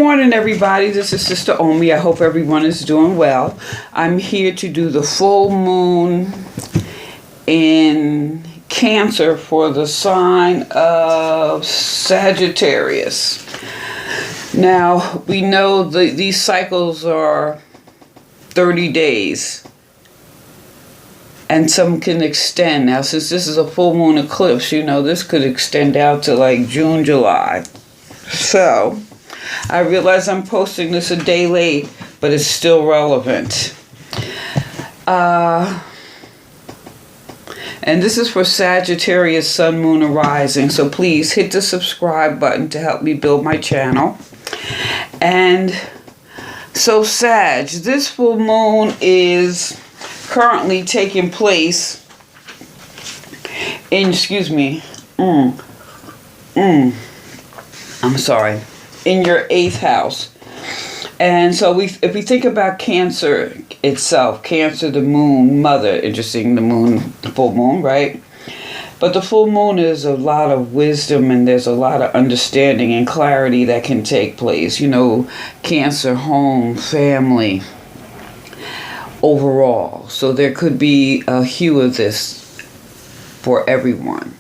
morning, everybody. This is Sister Omi. I hope everyone is doing well. I'm here to do the full moon in Cancer for the sign of Sagittarius. Now, we know these cycles are 30 days, and some can extend. Now, since this is a full moon eclipse, this could extend out to like June, July. So, I realize I'm posting this a day late, but it's still relevant. And this is for Sagittarius, Sun, Moon, and Rising. So please hit the subscribe button to help me build my channel. And so Sag, this full moon is currently taking place in, in your 8th house. And so if we think about Cancer itself, Cancer, the moon, mother, interesting, the moon, the full moon, right? But the full moon is a lot of wisdom, and there's a lot of understanding and clarity that can take place. Cancer, home, family, overall. So there could be a hue of this for everyone.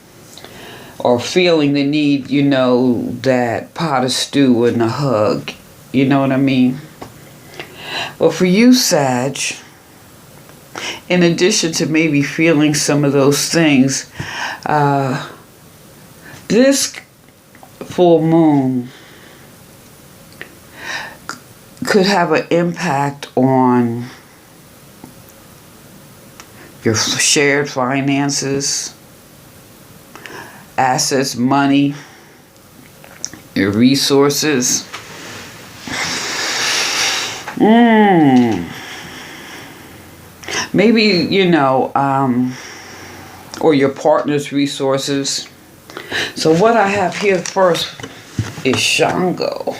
Or feeling the need, that pot of stew and a hug. You know what I mean? Well, for you, Sag, in addition to maybe feeling some of those things, this full moon could have an impact on your shared finances, assets, money, your resources. Maybe, or your partner's resources. So what I have here first is Shango.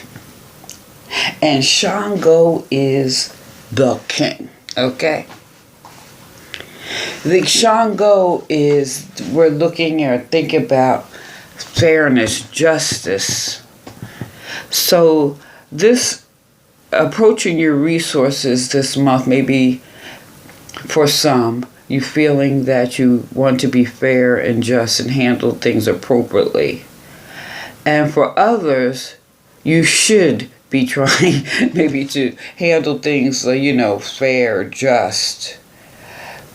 And Shango is the king, okay? The Shango is, we're looking or thinking about fairness, justice. So this approaching your resources this month, maybe for some, you feeling that you want to be fair and just and handle things appropriately. And for others, you should be trying maybe to handle things, fair, just.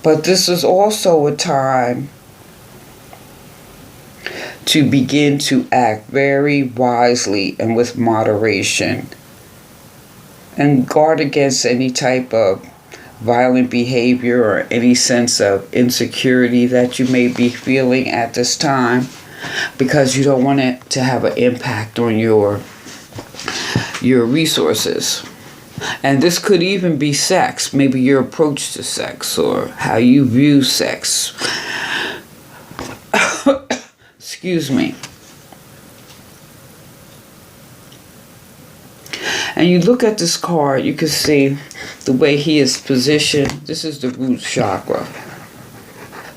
But this is also a time to begin to act very wisely and with moderation. And guard against any type of violent behavior or any sense of insecurity that you may be feeling at this time, because you don't want it to have an impact on your resources. And this could even be sex, maybe your approach to sex or how you view sex. Excuse me. And you look at this card, you can see the way he is positioned. This is the root chakra.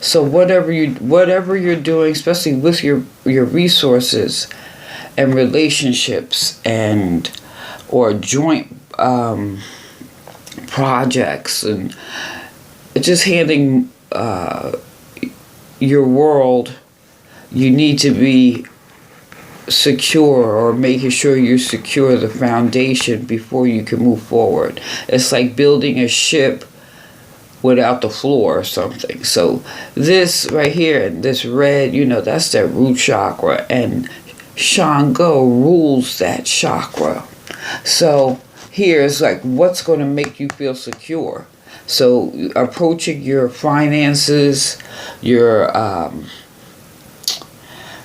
So whatever you're doing, especially with your resources and relationships or joint projects, and just handling your world, you need to be secure, or making sure you secure the foundation before you can move forward. It's like building a ship without the floor or something. So this right here, this red, that's that root chakra, and Shango rules that chakra. So here is like what's going to make you feel secure. So approaching your finances, your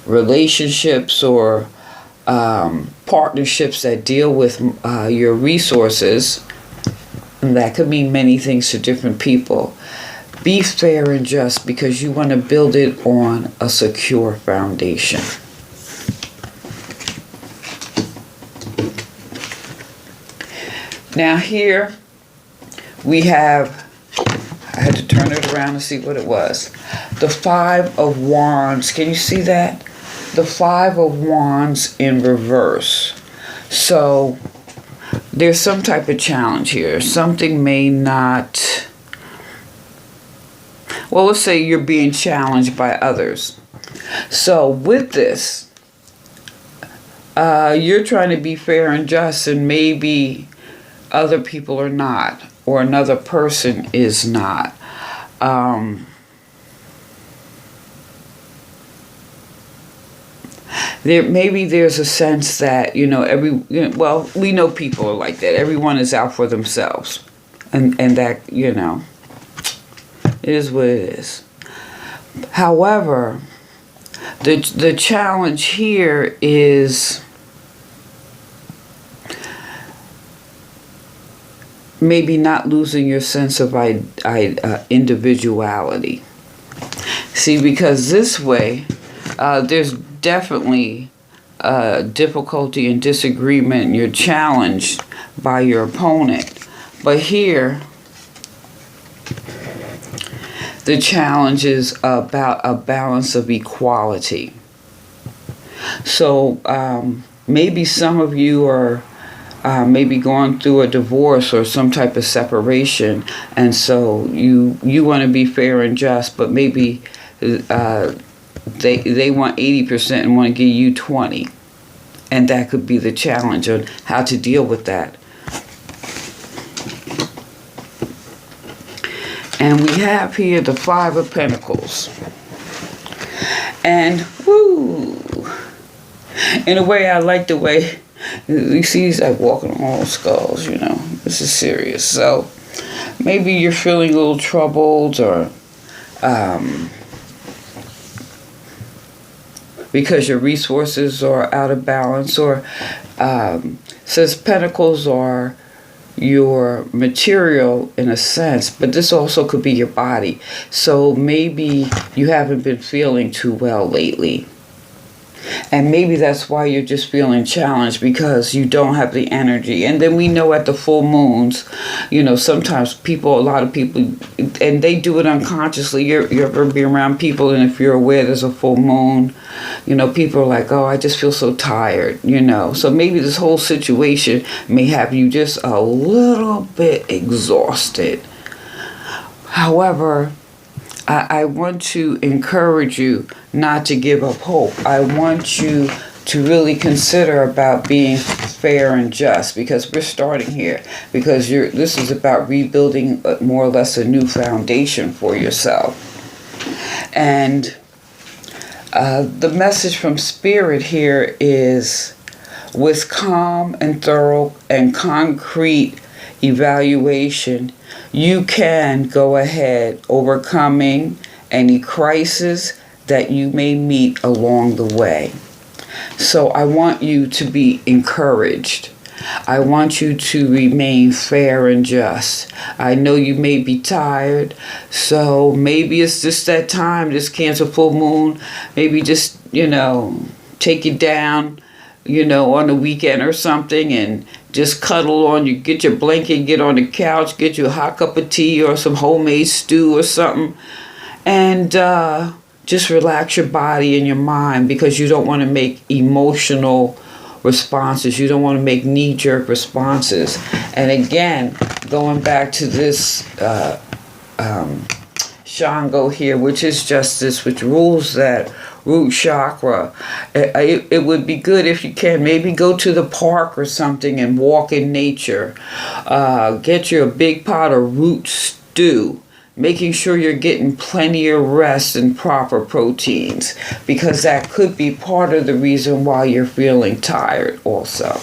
relationships or partnerships that deal with your resources, and that could mean many things to different people. Be fair and just, because you want to build it on a secure foundation. Now here we have, I had to turn it around to see what it was. The 5 of Wands. Can you see that? The 5 of Wands in reverse. So there's some type of challenge here. Something may not, well, let's say you're being challenged by others. So with this, you're trying to be fair and just, and maybe other people are not, or another person is not. Maybe there's a sense that, well, we know people are like that. Everyone is out for themselves. And that, it is what it is. However, the challenge here is maybe not losing your sense of individuality. See, because this way, there's definitely difficulty and disagreement, and you're challenged by your opponent. But here, the challenge is about a balance of equality. So maybe some of you are maybe going through a divorce or some type of separation, and so you want to be fair and just, but maybe they want 80% and want to give you 20%. And that could be the challenge on how to deal with that. And we have here the Five of Pentacles. And, woo! In a way, I like the way, you see he's like walking on all skulls, This is serious. So, maybe you're feeling a little troubled, or because your resources are out of balance, or says Pentacles are your material in a sense, but this also could be your body. So maybe you haven't been feeling too well lately. And maybe that's why you're just feeling challenged, because you don't have the energy. And then we know at the full moons, sometimes a lot of people, and they do it unconsciously. You ever be around people, and if you're aware there's a full moon, people are like, oh, I just feel so tired, So maybe this whole situation may have you just a little bit exhausted. However, I want to encourage you not to give up hope. I want you to really consider about being fair and just, because we're starting here. Because this is about rebuilding more or less a new foundation for yourself. And the message from Spirit here is, with calm and thorough and concrete evaluation, you can go ahead overcoming any crisis that you may meet along the way. So I want you to be encouraged. I want you to remain fair and just. I know you may be tired, so maybe it's just that time, this Cancer full moon, maybe just, take it down, on the weekend or something, and just cuddle on you, get your blanket, get on the couch, get you a hot cup of tea or some homemade stew or something, and just relax your body and your mind, because you don't want to make emotional responses. You don't want to make knee-jerk responses. And again, going back to this Shango here, which is justice, which rules that root chakra. It would be good if you can maybe go to the park or something and walk in nature. Get you a big pot of root stew, making sure you're getting plenty of rest and proper proteins, because that could be part of the reason why you're feeling tired also.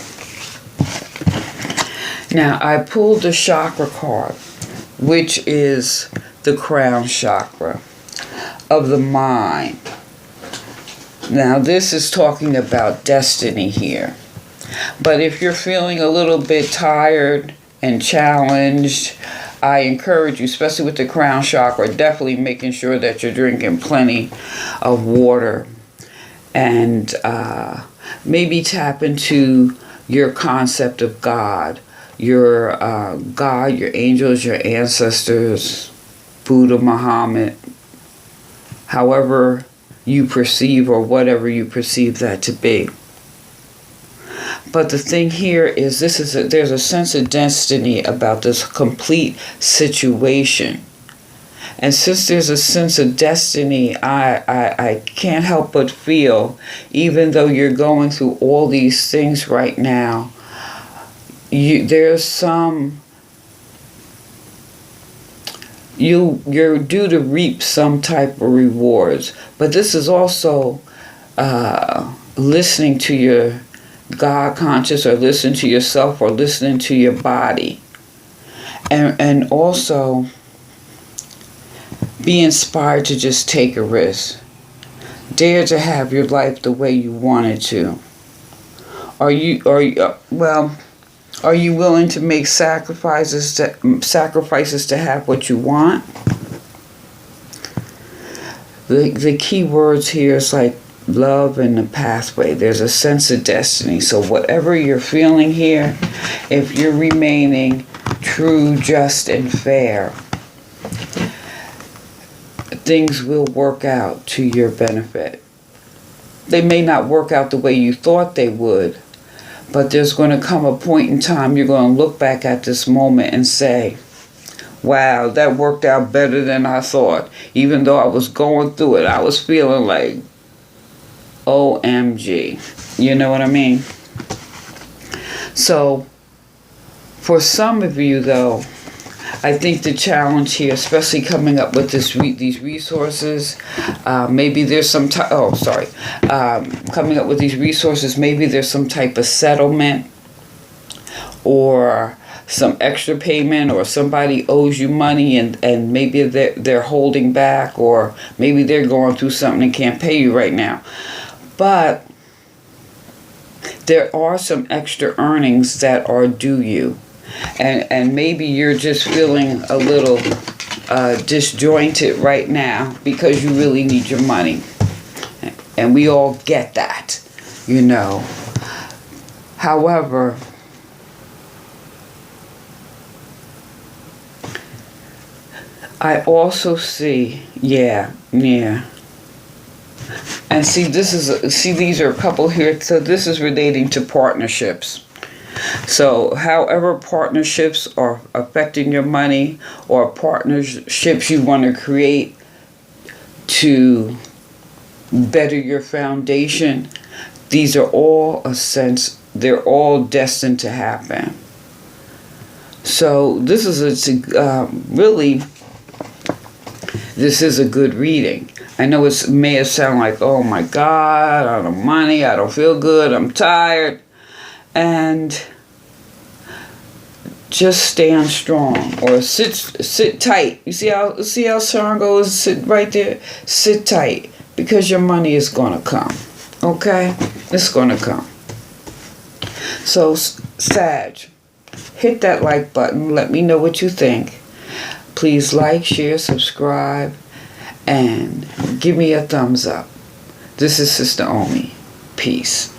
Now, I pulled the chakra card, which is the crown chakra of the mind. Now, this is talking about destiny here. But if you're feeling a little bit tired and challenged, I encourage you, especially with the crown chakra, definitely making sure that you're drinking plenty of water. And maybe tap into your concept of God. Your God, your angels, your ancestors, Buddha, Muhammad, however you perceive or whatever you perceive that to be. But the thing here is there's a sense of destiny about this complete situation. And since there's a sense of destiny, I can't help but feel, even though you're going through all these things right now, you're due to reap some type of rewards. But this is also listening to your God conscious, or listening to yourself, or listening to your body. And also be inspired to just take a risk. Dare to have your life the way you want it to. Are you willing to make sacrifices to have what you want? The key words here is like love and the pathway. There's a sense of destiny. So whatever you're feeling here, if you're remaining true, just, and fair, things will work out to your benefit. They may not work out the way you thought they would, but there's going to come a point in time you're going to look back at this moment and say, wow, that worked out better than I thought. Even though I was going through it, I was feeling like, OMG. You know what I mean? So, for some of you, though, I think the challenge here, especially coming up with these resources, maybe there's some coming up with these resources, maybe there's some type of settlement or some extra payment, or somebody owes you money and maybe they're holding back, or maybe they're going through something and can't pay you right now. But there are some extra earnings that are due you. And maybe you're just feeling a little disjointed right now because you really need your money. And we all get that, you know. However, I also see, yeah. And these are a couple here. So this is relating to partnerships. So however partnerships are affecting your money, or partnerships you want to create to better your foundation, these are all they're all destined to happen. So this is this is a good reading. I know it may have sounded like, oh my God, I don't have money, I don't feel good, I'm tired. And just stand strong, or sit tight. You see how Sharon goes? Sit right there. Sit tight, because your money is gonna come. Okay, it's gonna come. So Sag, hit that like button. Let me know what you think. Please like, share, subscribe, and give me a thumbs up. This is Sister Omi. Peace.